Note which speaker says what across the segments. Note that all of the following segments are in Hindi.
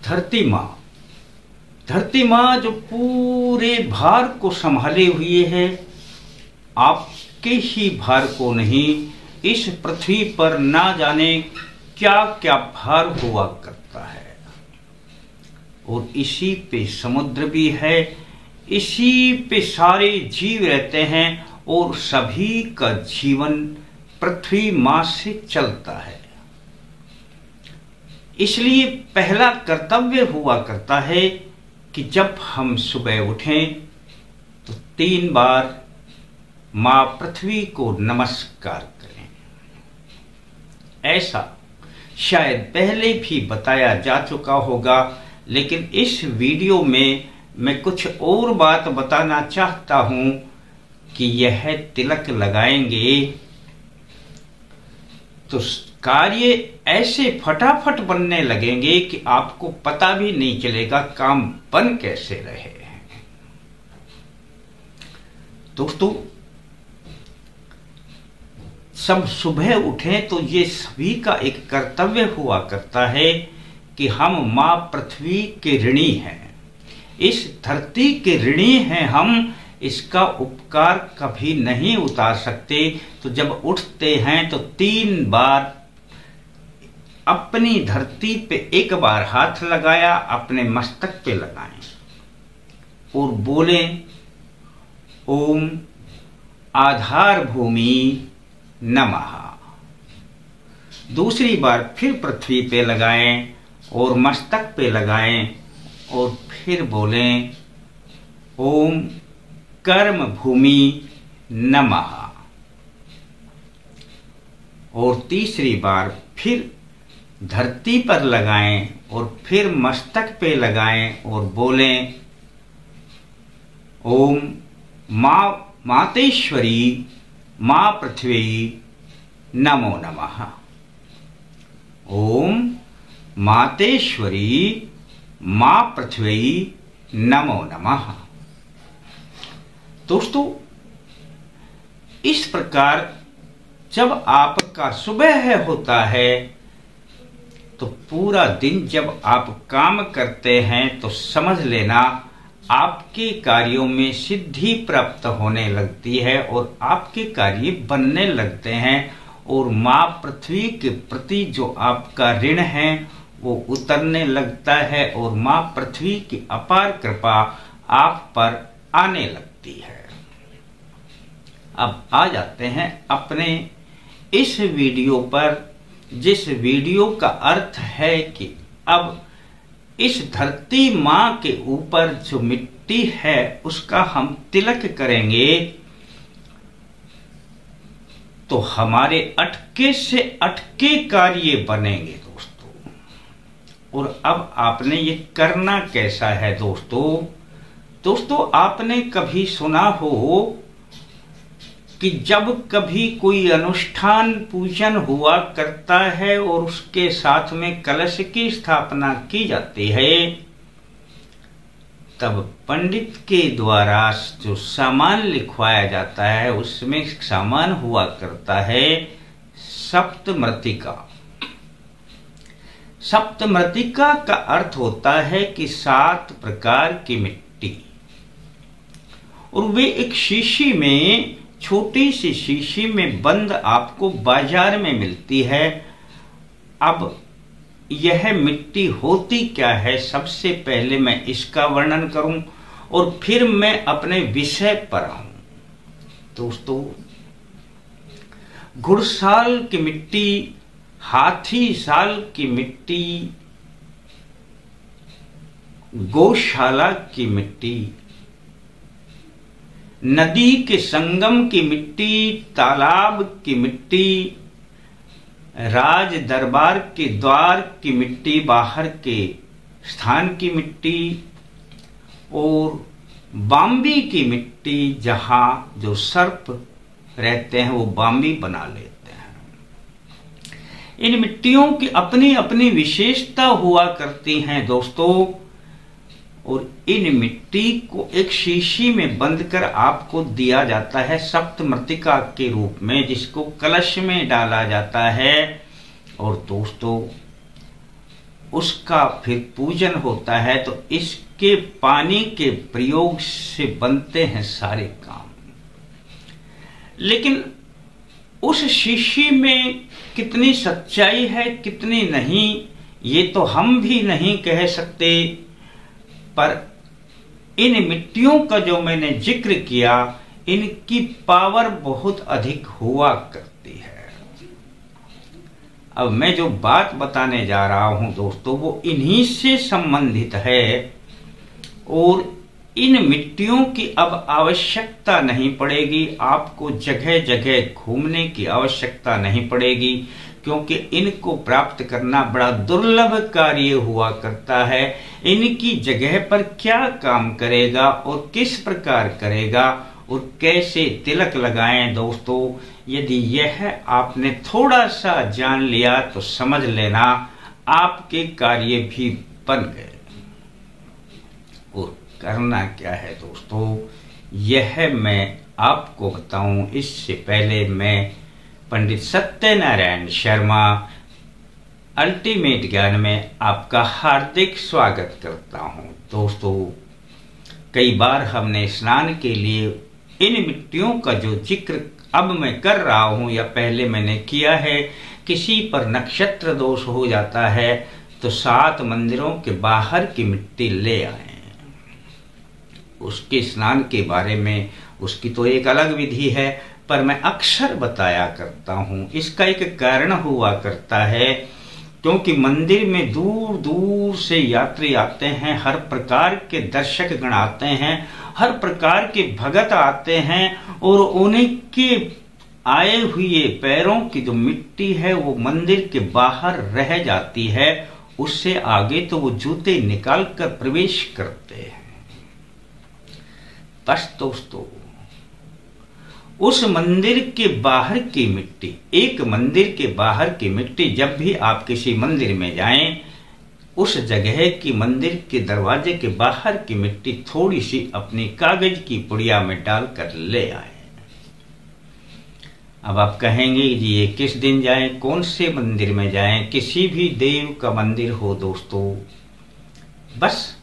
Speaker 1: धरती माँ, धरती माँ जो पूरे भार को संभाले हुए है, आपके ही भार को नहीं, इस पृथ्वी पर ना जाने क्या क्या भार हुआ करता है। और इसी पे समुद्र भी है, इसी पे सारे जीव रहते हैं और सभी का जीवन पृथ्वी माँ से चलता है। इसलिए पहला कर्तव्य हुआ करता है कि जब हम सुबह उठें तो 3 बार माँ पृथ्वी को नमस्कार करें। ऐसा शायद पहले भी बताया जा चुका होगा, लेकिन इस वीडियो में मैं कुछ और बात बताना चाहता हूं कि यह तिलक लगाएंगे तो कार्य ऐसे फटाफट बनने लगेंगे कि आपको पता भी नहीं चलेगा काम बन कैसे रहे हैं। दोस्तों, सब सुबह उठें तो ये सभी का एक कर्तव्य हुआ करता है कि हम माँ पृथ्वी के ऋणी हैं, इस धरती के ऋणी हैं हम, इसका उपकार कभी नहीं उतार सकते। तो जब उठते हैं तो 3 बार अपनी धरती पे 1 बार हाथ लगाया, अपने मस्तक पे लगाएं और बोलें ओम आधार भूमि नमः। दूसरी बार फिर पृथ्वी पे लगाएं और मस्तक पे लगाएं और फिर बोलें ओम कर्म भूमि नमः। और तीसरी बार फिर धरती पर लगाएं और फिर मस्तक पे लगाएं और बोलें ओम मातेश्वरी माँ पृथ्वी नमो नमः। ओम मातेश्वरी माँ पृथ्वी नमो नमः। दोस्तों, इस प्रकार जब आपका सुबह होता है तो पूरा दिन जब आप काम करते हैं तो समझ लेना आपके कार्यों में सिद्धि प्राप्त होने लगती है और आपके कार्य बनने लगते हैं और माँ पृथ्वी के प्रति जो आपका ऋण है वो उतरने लगता है और माँ पृथ्वी की अपार कृपा आप पर आने लगती है। अब आ जाते हैं अपने इस वीडियो पर, जिस वीडियो का अर्थ है कि अब इस धरती माँ के ऊपर जो मिट्टी है उसका हम तिलक करेंगे तो हमारे अटके से अटके कार्य बनेंगे दोस्तों। और अब आपने ये करना कैसा है दोस्तों, आपने कभी सुना हो कि जब कभी कोई अनुष्ठान पूजन हुआ करता है और उसके साथ में कलश की स्थापना की जाती है, तब पंडित के द्वारा जो सामान लिखवाया जाता है उसमें सामान हुआ करता है सप्तमृतिका। सप्तमृतिका का अर्थ होता है कि 7 प्रकार की मिट्टी, और वे एक शीशी में, छोटी सी शीशी में बंद आपको बाजार में मिलती है। अब यह मिट्टी होती क्या है, सबसे पहले मैं इसका वर्णन करूं और फिर मैं अपने विषय पर आऊं। दोस्तों, घुड़साल की मिट्टी, हाथी साल की मिट्टी, गौशाला की मिट्टी, नदी के संगम की मिट्टी, तालाब की मिट्टी, राज दरबार के द्वार की मिट्टी, बाहर के स्थान की मिट्टी और बाम्बी की मिट्टी, जहां जो सर्प रहते हैं वो बाम्बी बना लेते हैं। इन मिट्टियों की अपनी अपनी विशेषता हुआ करती हैं दोस्तों, और इन मिट्टी को एक शीशी में बंद कर आपको दिया जाता है सप्तमृतिका के रूप में, जिसको कलश में डाला जाता है। और दोस्तों, उसका फिर पूजन होता है, तो इसके पानी के प्रयोग से बनते हैं सारे काम। लेकिन उस शीशी में कितनी सच्चाई है कितनी नहीं, ये तो हम भी नहीं कह सकते। पर इन मिट्टियों का जो मैंने जिक्र किया, इनकी पावर बहुत अधिक हुआ करती है। अब मैं जो बात बताने जा रहा हूं दोस्तों, वो इन्हीं से संबंधित है। और इन मिट्टियों की अब आवश्यकता नहीं पड़ेगी, आपको जगह जगह घूमने की आवश्यकता नहीं पड़ेगी, क्योंकि इनको प्राप्त करना बड़ा दुर्लभ कार्य हुआ करता है। इनकी जगह पर क्या काम करेगा और किस प्रकार करेगा और कैसे तिलक लगाएं दोस्तों, यदि यह आपने थोड़ा सा जान लिया तो समझ लेना आपके कार्य भी बन गए। और करना क्या है दोस्तों, यह मैं आपको बताऊं इससे पहले मैं पंडित सत्यनारायण शर्मा अल्टीमेट ज्ञान में आपका हार्दिक स्वागत करता हूं। दोस्तों, कई बार हमने स्नान के लिए इन मिट्टियों का जो जिक्र अब मैं कर रहा हूं या पहले मैंने किया है, किसी पर नक्षत्र दोष हो जाता है तो 7 मंदिरों के बाहर की मिट्टी ले आए। उसके स्नान के बारे में उसकी तो एक अलग विधि है, पर मैं अक्सर बताया करता हूं। इसका एक कारण हुआ करता है, क्योंकि मंदिर में दूर दूर से यात्री आते हैं, हर प्रकार के दर्शक गण आते हैं, हर प्रकार के भगत आते हैं, और उनके आए हुए पैरों की जो मिट्टी है वो मंदिर के बाहर रह जाती है। उससे आगे तो वो जूते निकाल कर प्रवेश करते हैं। बस दोस्तों, उस मंदिर के बाहर की मिट्टी, एक मंदिर के बाहर की मिट्टी, जब भी आप किसी मंदिर में जाएं, उस जगह की मंदिर के दरवाजे के बाहर की मिट्टी थोड़ी सी अपनी कागज की पुड़िया में डालकर ले आए। अब आप कहेंगे जी ये किस दिन जाएं, कौन से मंदिर में जाएं? किसी भी देव का मंदिर हो दोस्तों, बस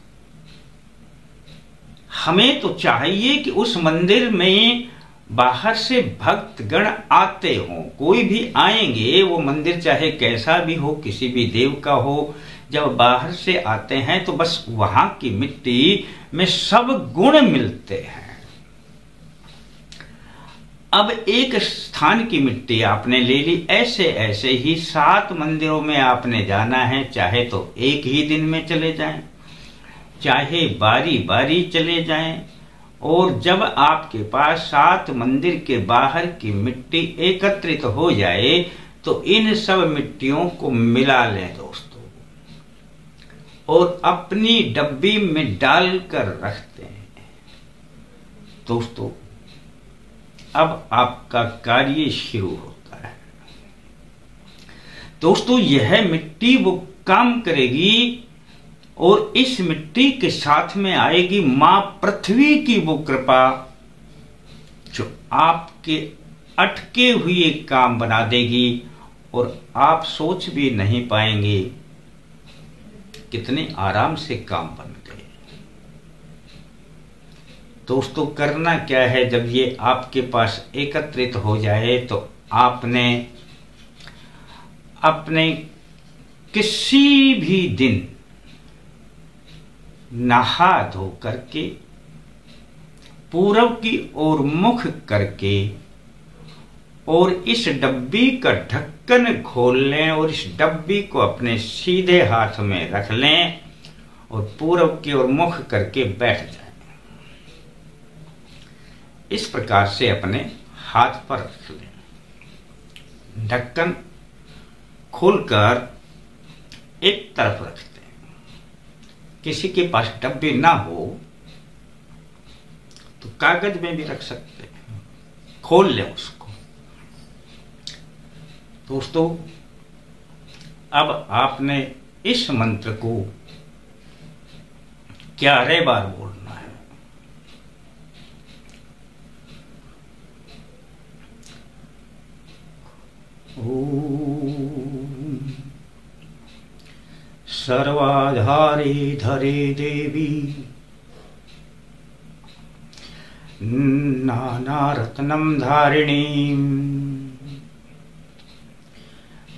Speaker 1: हमें तो चाहिए कि उस मंदिर में बाहर से भक्तगण आते हों। कोई भी आएंगे, वो मंदिर चाहे कैसा भी हो, किसी भी देव का हो, जब बाहर से आते हैं तो बस वहां की मिट्टी में सब गुण मिलते हैं। अब एक स्थान की मिट्टी आपने ले ली, ऐसे ऐसे ही 7 मंदिरों में आपने जाना है। चाहे तो एक ही दिन में चले जाएं, चाहे बारी बारी चले जाएं, और जब आपके पास 7 मंदिर के बाहर की मिट्टी एकत्रित हो जाए तो इन सब मिट्टियों को मिला लें दोस्तों, और अपनी डब्बी में डालकर रखते हैं। दोस्तों, अब आपका कार्य शुरू होता है। दोस्तों, यह मिट्टी वो काम करेगी, और इस मिट्टी के साथ में आएगी मां पृथ्वी की वो कृपा, जो आपके अटके हुए काम बना देगी, और आप सोच भी नहीं पाएंगे कितने आराम से काम बन गए। दोस्तों, करना क्या है, जब ये आपके पास एकत्रित हो जाए तो आपने अपने किसी भी दिन नहा धो करके पूरब की ओर मुख करके और इस डब्बी का ढक्कन खोल लें, और इस डब्बी को अपने सीधे हाथ में रख लें और पूरब की ओर मुख करके बैठ जाएं। इस प्रकार से अपने हाथ पर रख लें, ढक्कन खोलकर एक तरफ रख दें। किसी के पास डब्बे ना हो तो कागज में भी रख सकते हैं, खोल लें उसको। दोस्तों, अब आपने इस मंत्र को 11 बार बोलना है। ओम सर्वाधारे धरे देवी नानारत्नं धारिणीं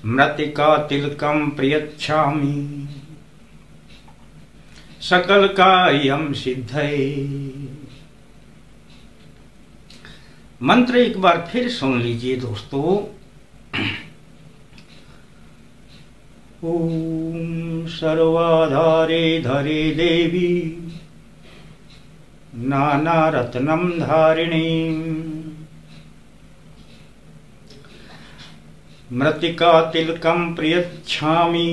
Speaker 1: मृत्तिकातिलकं प्रयच्छामि सकल कार्यं सिद्धये। मंत्र एक बार फिर सुन लीजिए दोस्तों। ओम सर्वाधारे धरे देवी नानारत्नं धारिणीं मृत्तिकातिलकं प्रयच्छामि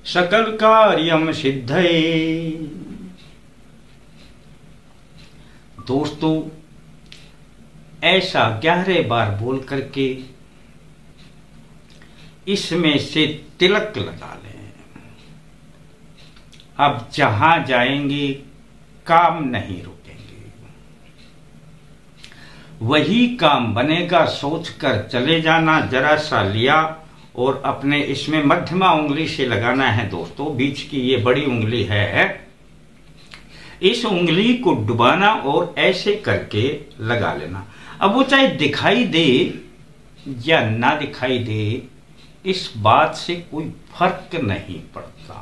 Speaker 1: सकल कार्यं सिद्धये। दोस्तों ऐसा 11 बार बोल करके इसमें से तिलक लगा लें। अब जहां जाएंगे काम नहीं रुकेंगे, वही काम बनेगा सोचकर चले जाना। जरा सा लिया और अपने इसमें मध्यमा उंगली से लगाना है दोस्तों, बीच की ये बड़ी उंगली है, इस उंगली को डुबाना और ऐसे करके लगा लेना। अब वो चाहे दिखाई दे या ना दिखाई दे, इस बात से कोई फर्क नहीं पड़ता।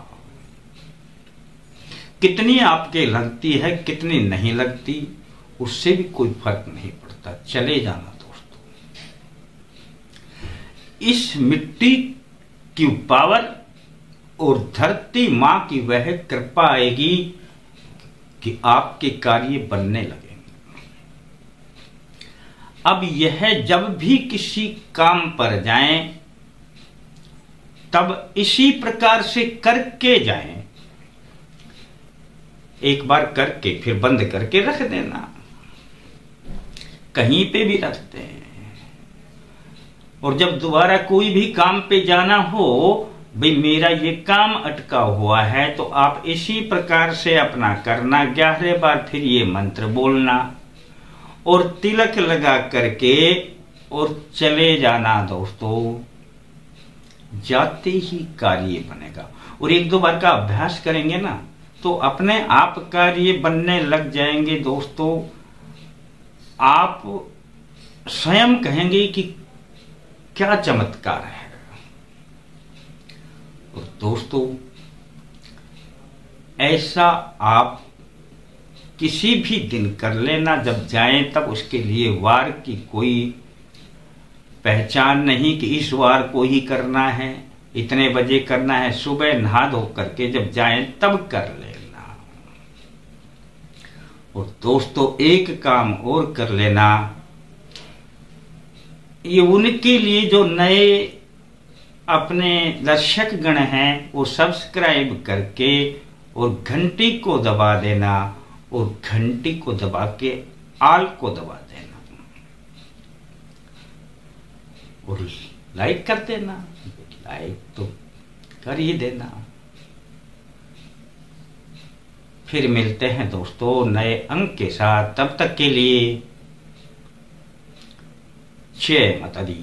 Speaker 1: कितनी आपके लगती है कितनी नहीं लगती, उससे भी कोई फर्क नहीं पड़ता। चले जाना दोस्तों। इस मिट्टी की पावर और धरती मां की वह कृपा आएगी कि आपके कार्य बनने लगेंगे। अब यह जब भी किसी काम पर जाएं तब इसी प्रकार से करके जाएं। एक बार करके फिर बंद करके रख देना, कहीं पे भी रखते हैं। और जब दोबारा कोई भी काम पे जाना हो, भाई मेरा ये काम अटका हुआ है, तो आप इसी प्रकार से अपना करना। 11 बार फिर ये मंत्र बोलना और तिलक लगा करके और चले जाना दोस्तों। जाते ही कार्य बनेगा। और 1-2 बार का अभ्यास करेंगे ना तो अपने आप कार्य बनने लग जाएंगे दोस्तों। आप स्वयं कहेंगे कि क्या चमत्कार है। और दोस्तों ऐसा आप किसी भी दिन कर लेना, जब जाएं तब उसके लिए वार की कोई पहचान नहीं कि इस वार को ही करना है, इतने बजे करना है। सुबह नहा धो करके जब जाएं तब कर लेना। और दोस्तों एक काम और कर लेना, ये उनके लिए जो नए अपने दर्शक गण हैं वो सब्सक्राइब करके और घंटी को दबा देना और घंटी को दबा के आल को दबा देना और लाइक कर देना। लाइक तो कर ही देना। फिर मिलते हैं दोस्तों नए अंक के साथ। तब तक के लिए जय माता दी।